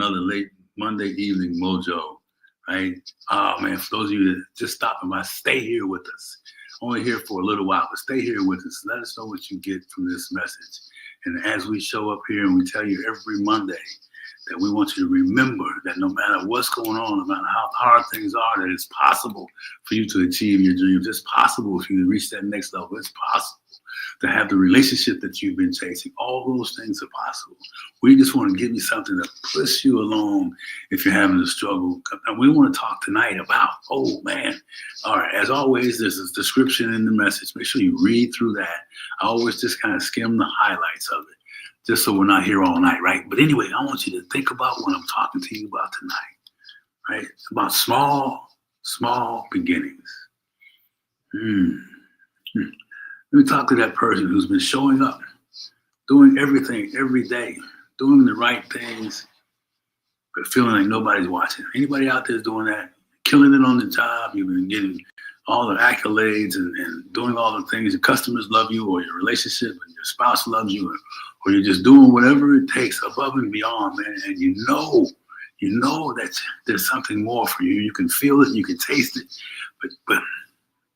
another late Monday evening Mojo, right? Oh man, for those of you that just stopping by, stay here with us. Only here for a little while, but stay here with us. Let us know what you get from this message. And as we show up here and we tell you every Monday that we want you to remember that no matter what's going on, no matter how hard things are, that it's possible for you to achieve your dreams. It's possible for you to reach that next level. It's possible to have the relationship that you've been chasing. All those things are possible. We just want to give you something to push you along if you're having a struggle. And we want to talk tonight about, oh man, all right, as always, there's a description in the message. Make sure you read through that. I always just kind of skim the highlights of it, just so we're not here all night, right? But anyway, I want you to think about what I'm talking to you about tonight, right? It's about small beginnings. Let me talk to that person who's been showing up, doing everything every day, doing the right things, but feeling like nobody's watching. Anybody out there is doing that? Killing it on the job. You've been getting all the accolades and doing all the things. Your customers love you, or your relationship and your spouse loves you, or you're just doing whatever it takes above and beyond, man. And you know that there's something more for you. You can feel it, you can taste it, but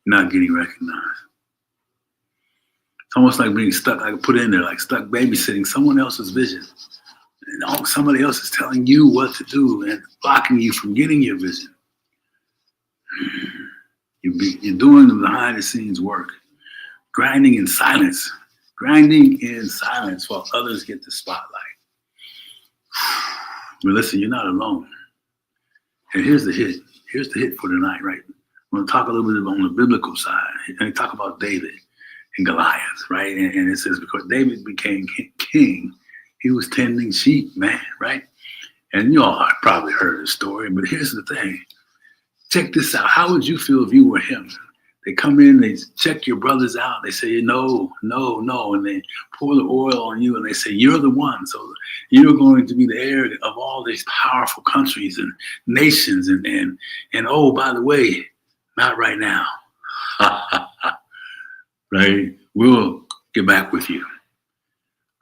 not getting recognized. It's almost like being stuck, I could put it in there, like stuck babysitting someone else's vision. And somebody else is telling you what to do and blocking you from getting your vision. You're doing the behind the scenes work, grinding in silence while others get the spotlight. But listen, you're not alone. And here's the hit. Here's the hit for tonight, right? I'm going to talk a little bit on the biblical side and talk about David and Goliath, right? And it says because David became king, he was tending sheep, man, right? And you all have probably heard the story, but here's the thing. Check this out. How would you feel if you were him? They come in, they check your brothers out. They say, no. And they pour the oil on you and they say, you're the one. So you're going to be the heir of all these powerful countries and nations. And oh, by the way, not right now. Right? We'll get back with you.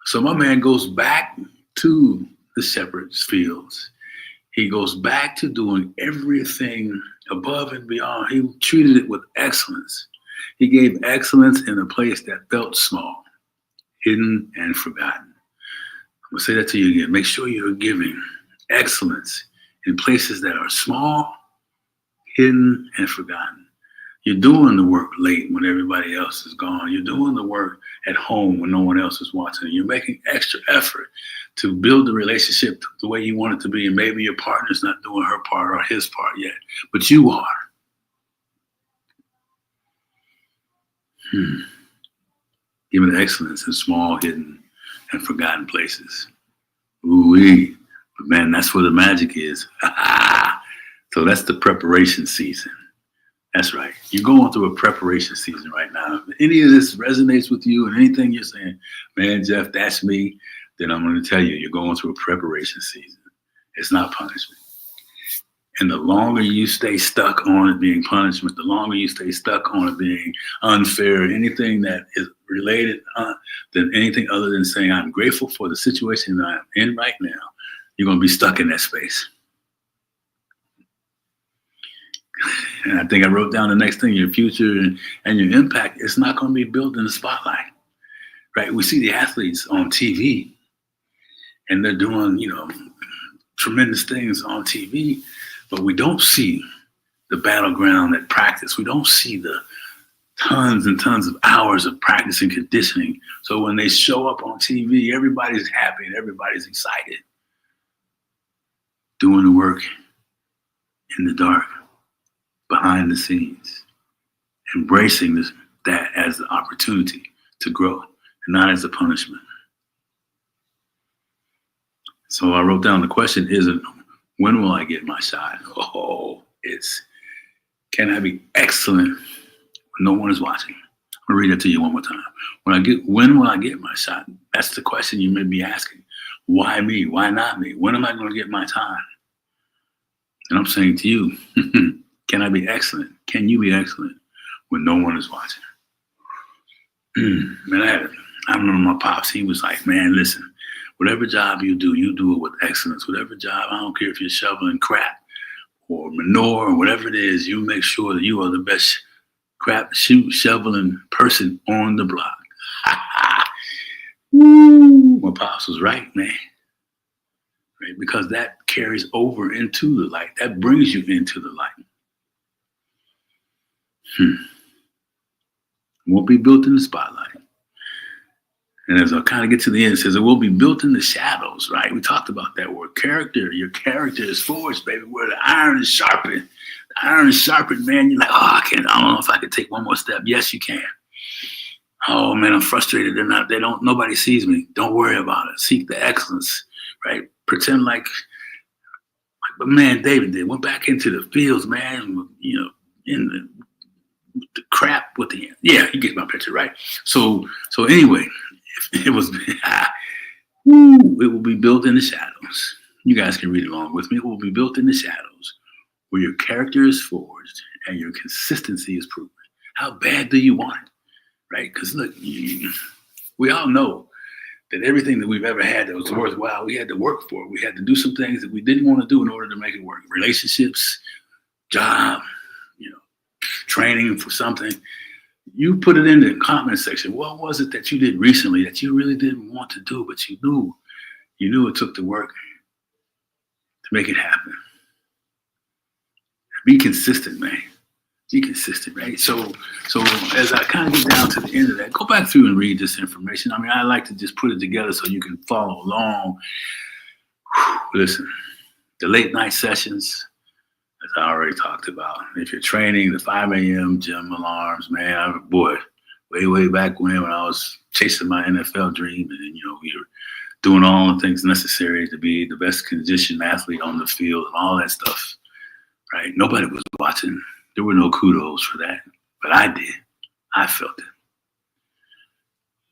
So my man goes back to the shepherd's fields. He goes back to doing everything above and beyond. He treated it with excellence. He gave excellence in a place that felt small, hidden, and forgotten. I'm going to say that to you again. Make sure you're giving excellence in places that are small, hidden, and forgotten. You're doing the work late when everybody else is gone. You're doing the work at home when no one else is watching. You're making extra effort to build the relationship the way you want it to be. And maybe your partner's not doing her part or his part yet, but you are. Giving excellence in small, hidden, and forgotten places. Ooh-wee. But man, that's where the magic is. So that's the preparation season. That's right. You're going through a preparation season right now. If any of this resonates with you and anything you're saying, man, Jeff, that's me, then I'm going to tell you, you're going through a preparation season. It's not punishment. And the longer you stay stuck on it being punishment, the longer you stay stuck on it being unfair, anything that is related than anything other than saying, I'm grateful for the situation that I'm in right now, you're going to be stuck in that space. And I think I wrote down the next thing, your future and your impact, it's not going to be built in the spotlight, right? We see the athletes on TV and they're doing, tremendous things on TV, but we don't see the battleground at practice. We don't see the tons and tons of hours of practice and conditioning. So when they show up on TV, everybody's happy and everybody's excited. Doing the work in the dark, behind the scenes, embracing that as the opportunity to grow and not as a punishment. So I wrote down the question isn't, when will I get my shot? It's, can I be excellent when no one is watching? I'm gonna read it to you one more time. When will I get my shot? That's the question you may be asking. Why me? Why not me? When am I gonna get my time? And I'm saying to you, can I be excellent? Can you be excellent when no one is watching? Man, I remember my pops, he was like, man, listen, Whatever job you do it with excellence. Whatever job, I don't care if you're shoveling crap or manure or whatever it is, you make sure that you are the best crap shoveling person on the block. Woo, my pops was right, man. Right? Because that carries over into the light. That brings you into the light. Won't be built in the spotlight. And as I kind of get to the end, it says it will be built in the shadows, right? We talked about that word. Character. Your character is forged, baby, where the iron is sharpened. The iron is sharpened, man. You're like, I don't know if I could take one more step. Yes, you can. Oh man, I'm frustrated. Nobody sees me. Don't worry about it. Seek the excellence, right? Pretend like man David did. Went back into the fields, man, in the crap with the, you get my picture, right? So anyway, it was, it will be built in the shadows. You guys can read along with me. It will be built in the shadows where your character is forged and your consistency is proven. How bad do you want it? Right? Because look, we all know that everything that we've ever had that was worthwhile, we had to work for it. We had to do some things that we didn't want to do in order to make it work. Relationships, job, training for something. You put it in the comment section. What was it that you did recently that you really didn't want to do, but you knew it took the work to make it happen? Be consistent, man. Be consistent, right? So as I kind of get down to the end of that, go back through and read this information. I mean, I like to just put it together so you can follow along. Listen, the late night sessions, as I already talked about. If you're training, the 5 a.m. gym alarms, man, way back when I was chasing my NFL dream, and we were doing all the things necessary to be the best conditioned athlete on the field and all that stuff, right? Nobody was watching. There were no kudos for that, but I did. I felt it.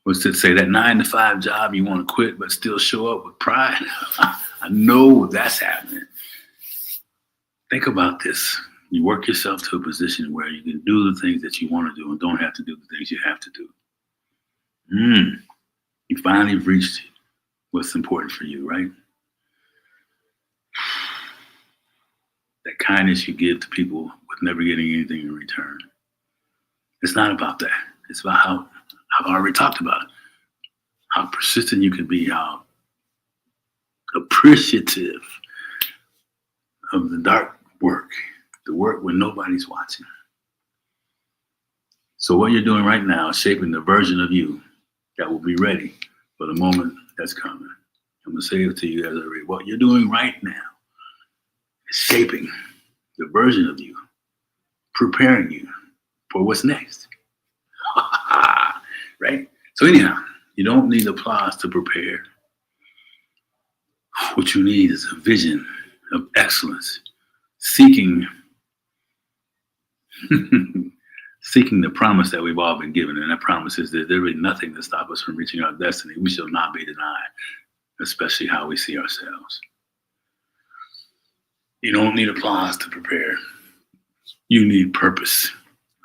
What's it say? That 9-to-5 job you want to quit, but still show up with pride? I know that's happening. Think about this. You work yourself to a position where you can do the things that you want to do and don't have to do the things you have to do. You finally reached what's important for you, right? That kindness you give to people with never getting anything in return. It's not about that. It's about how I've already talked about it. How persistent you can be, how appreciative of the dark work, the work when nobody's watching. So what you're doing right now is shaping the version of you that will be ready for the moment that's coming. I'm going to say it to you as I read. What you're doing right now is shaping the version of you, preparing you for what's next. Right? So anyhow, you don't need applause to prepare. What you need is a vision of excellence, seeking the promise that we've all been given. And that promise is that there is nothing to stop us from reaching our destiny. We shall not be denied, especially how we see ourselves. You don't need applause to prepare. You need purpose.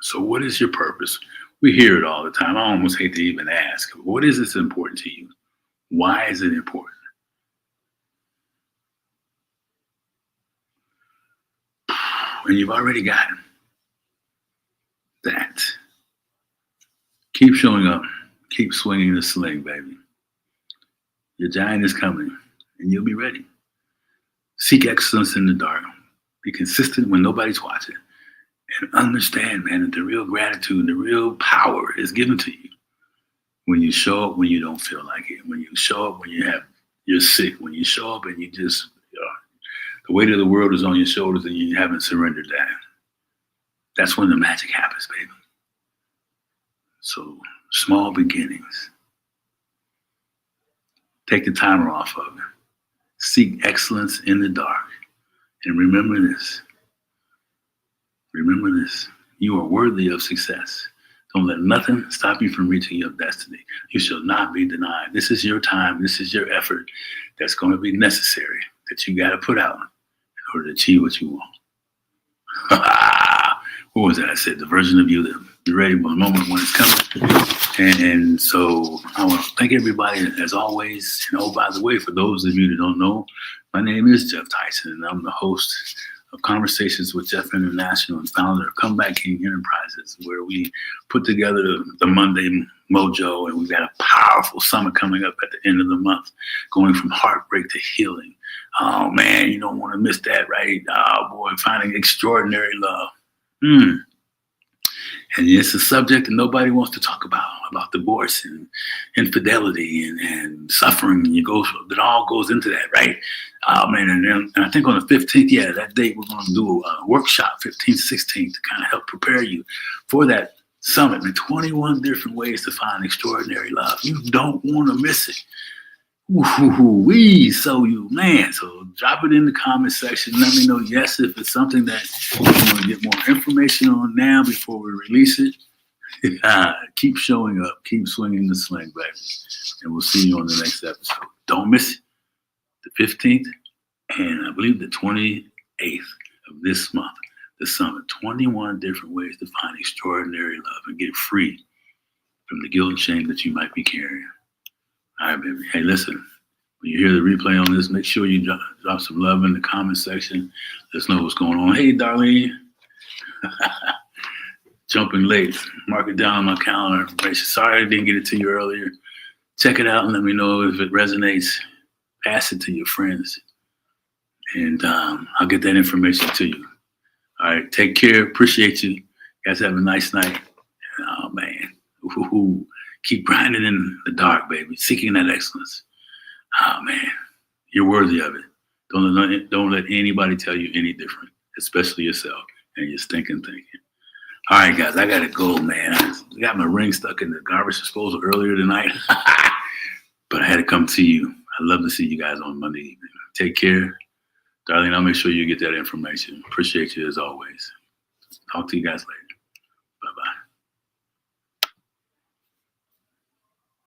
So what is your purpose? We hear it all the time. I almost hate to even ask. What is this important to you? Why is it important? And you've already gotten that. Keep showing up. Keep swinging the sling, baby. Your giant is coming, and you'll be ready. Seek excellence in the dark. Be consistent when nobody's watching. And understand, man, that the real gratitude and the real power is given to you when you show up when you don't feel like it. When you show up when you're sick. When you show up and you just, the weight of the world is on your shoulders and you haven't surrendered that. That's when the magic happens, baby. So small beginnings. Take the timer off of it. Seek excellence in the dark. And remember this. Remember this. You are worthy of success. Don't let nothing stop you from reaching your destiny. You shall not be denied. This is your time. This is your effort that's going to be necessary that you got to put out in order to achieve what you want. What was that? I said the version of you that be ready for the moment when it's coming. And so I want to thank everybody as always. And oh, by the way, for those of you that don't know, my name is Jeff Tyson, and I'm the host of Conversations with Jeff International and founder of Comeback King Enterprises, where we put together the Monday Mojo, and we've got a powerful summit coming up at the end of the month, going from heartbreak to healing. Oh man, you don't want to miss that, right? Oh boy, finding extraordinary love. And it's a subject that nobody wants to talk about divorce and infidelity and suffering. And it all goes into that, right? Man, and I think on the 15th, that date, we're going to do a workshop, 15th, 16th, to kind of help prepare you for that summit. And 21 different ways to find extraordinary love. You don't want to miss it. So drop it in the comment section. Let me know, yes, if it's something that you want to get more information on now before we release it. Keep showing up. Keep swinging the sling, baby. And we'll see you on the next episode. Don't miss it. The 15th and I believe the 28th of this month, the summit. 21 different ways to find extraordinary love and get free from the guilt and shame that you might be carrying. All right, baby. Hey, listen, when you hear the replay on this, make sure you drop some love in the comment section. Let us know what's going on. Hey, Darlene. Jumping late. Mark it down on my calendar. Sorry I didn't get it to you earlier. Check it out and let me know if it resonates. Pass it to your friends. And I'll get that information to you. All right. Take care. Appreciate you. You guys have a nice night. Oh, man. Ooh. Keep grinding in the dark, baby. Seeking that excellence. Oh, man. You're worthy of it. Don't let anybody tell you any different, especially yourself and your stinking thinking. All right, guys. I got to go, man. I got my ring stuck in the garbage disposal earlier tonight. But I had to come to you. I'd love to see you guys on Monday evening. Take care. Darlene, I'll make sure you get that information. Appreciate you as always. Talk to you guys later.